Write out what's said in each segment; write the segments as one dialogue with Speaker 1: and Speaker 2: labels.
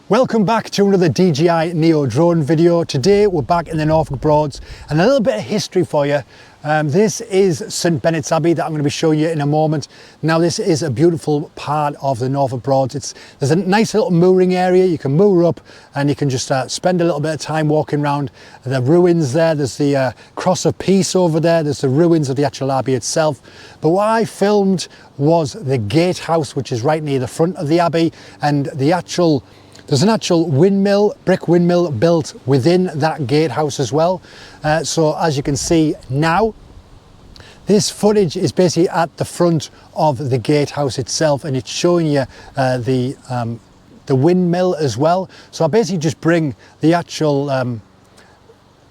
Speaker 1: Welcome back to another DJI Neo Drone video. Today we're back in the Norfolk Broads and a little bit of history for you. This is St Benet's Abbey that I'm going to be showing you in a moment. Now this is a beautiful part of the Norfolk Broads. There's a nice little mooring area. You can moor up and you can just spend a little bit of time walking around the ruins there. There's the Cross of Peace over there. There's the ruins of the actual Abbey itself. But what I filmed was the Gatehouse, which is right near the front of the Abbey, and there's an actual windmill, brick windmill built within that gatehouse as well. So as you can see now, this footage is basically at the front of the gatehouse itself, and it's showing you the windmill as well. So I basically just bring the actual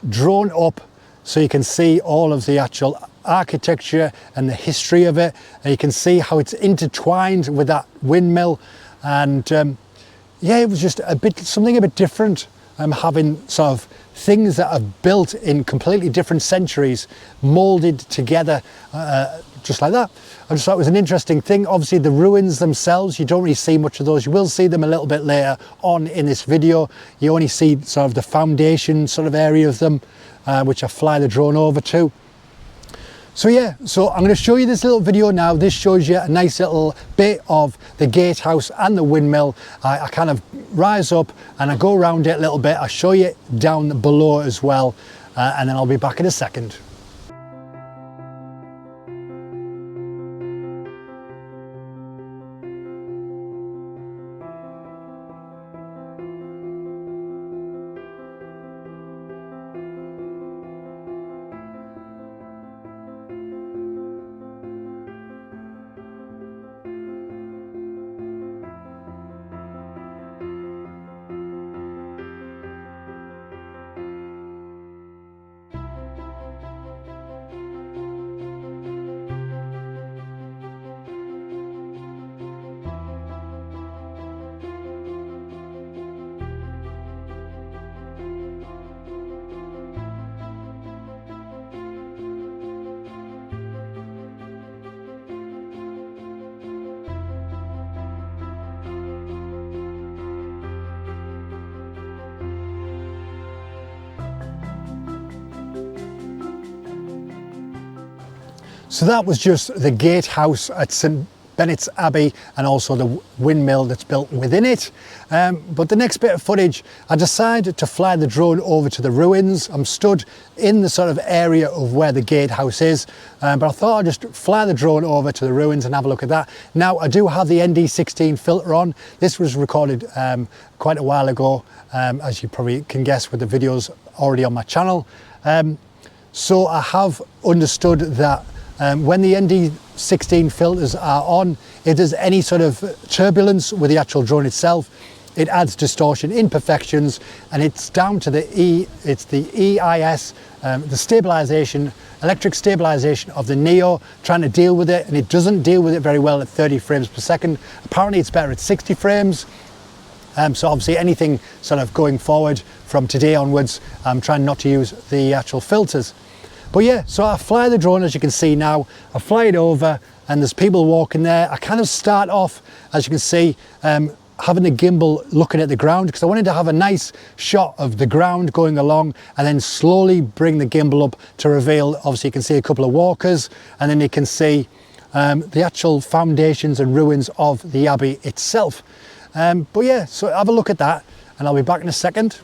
Speaker 1: drone up so you can see all of the actual architecture and the history of it, and you can see how it's intertwined with that windmill. And yeah, it was just something a bit different, having sort of things that are built in completely different centuries molded together just like that. I just thought it was an interesting thing. Obviously the ruins themselves, you don't really see much of those. You will see them a little bit later on in this video. You only see sort of the foundation sort of area of them, which I fly the drone over to. So yeah, so I'm going to show you this little video now. This shows you a nice little bit of the gatehouse and the windmill. I kind of rise up and I go around it a little bit. I'll show you down below as well, and then I'll be back in a second. So that was just the gatehouse at St Benet's Abbey and also the windmill that's built within it. But the next bit of footage, I decided to fly the drone over to the ruins. I'm stood in the sort of area of where the gatehouse is, but I thought I'd just fly the drone over to the ruins and have a look at that. Now I do have the ND16 filter on. This was recorded quite a while ago, as you probably can guess with the videos already on my channel. So I have understood that when the ND16 filters are on, if there's any sort of turbulence with the actual drone itself, it adds distortion, imperfections, and it's down to the EIS, the stabilization, electric stabilization of the Neo, trying to deal with it, and it doesn't deal with it very well at 30 frames per second. Apparently it's better at 60 frames. So obviously anything sort of going forward from today onwards, I'm trying not to use the actual filters. But yeah, so I fly the drone, as you can see now. I fly it over and there's people walking there. I kind of start off, as you can see, having the gimbal looking at the ground, because I wanted to have a nice shot of the ground going along and then slowly bring the gimbal up to reveal, obviously you can see a couple of walkers, and then you can see the actual foundations and ruins of the Abbey itself. But yeah, so have a look at that and I'll be back in a second.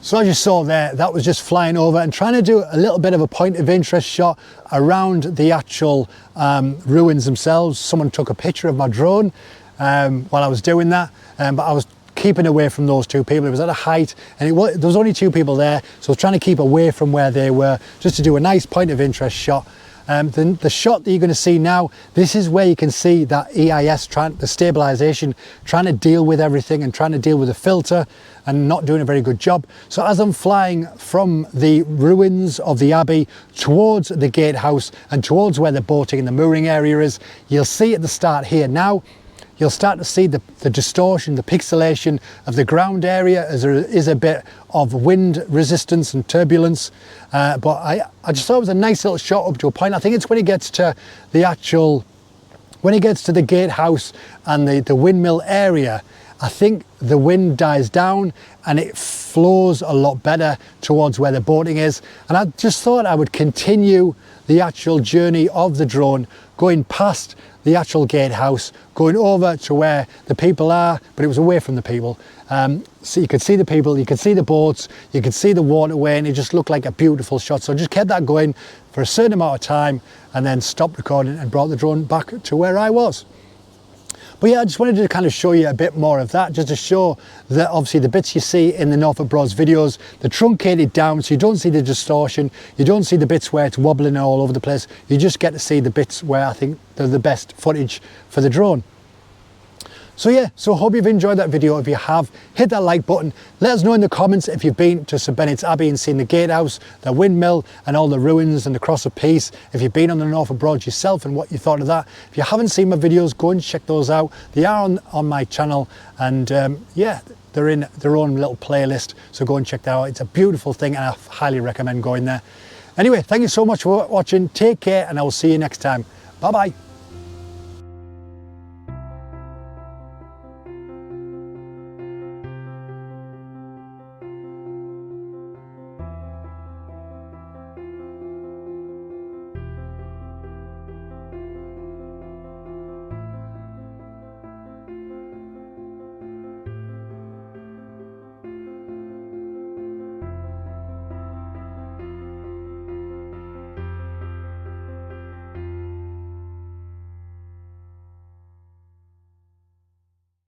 Speaker 1: So as you saw there, that was just flying over and trying to do a little bit of a point of interest shot around the actual ruins themselves. Someone took a picture of my drone while I was doing that, but I was keeping away from those two people. It was at a height and there was only two people there, so I was trying to keep away from where they were just to do a nice point of interest shot. The shot that you're going to see now, this is where you can see that EIS, the stabilization, trying to deal with everything and trying to deal with the filter and not doing a very good job. So as I'm flying from the ruins of the Abbey towards the Gatehouse and towards where the boating and the mooring area is, you'll see at the start here now, you'll start to see the distortion, the pixelation of the ground area, as there is a bit of wind resistance and turbulence. But I just thought it was a nice little shot up to a point. I think it's when it gets to the Gatehouse and the windmill area, I think the wind dies down and it flows a lot better towards where the boating is. And I just thought I would continue the actual journey of the drone, going past the actual Gatehouse, going over to where the people are, but it was away from the people. So you could see the people, you could see the boats, you could see the waterway, and it just looked like a beautiful shot. So I just kept that going for a certain amount of time and then stopped recording and brought the drone back to where I was. But yeah, I just wanted to kind of show you a bit more of that, just to show that obviously the bits you see in the Norfolk Broads videos, they're truncated down, so you don't see the distortion, you don't see the bits where it's wobbling all over the place, you just get to see the bits where I think they're the best footage for the drone. So yeah, so hope you've enjoyed that video. If you have, hit that like button. Let us know in the comments if you've been to St Benet's Abbey and seen the Gatehouse, the windmill and all the ruins and the Cross of Peace. If you've been on the Norfolk Broads yourself and what you thought of that. If you haven't seen my videos, go and check those out. They are on my channel, and yeah, they're in their own little playlist, so go and check that out. It's a beautiful thing and I highly recommend going there. Anyway, thank you so much for watching. Take care and I will see you next time. Bye bye.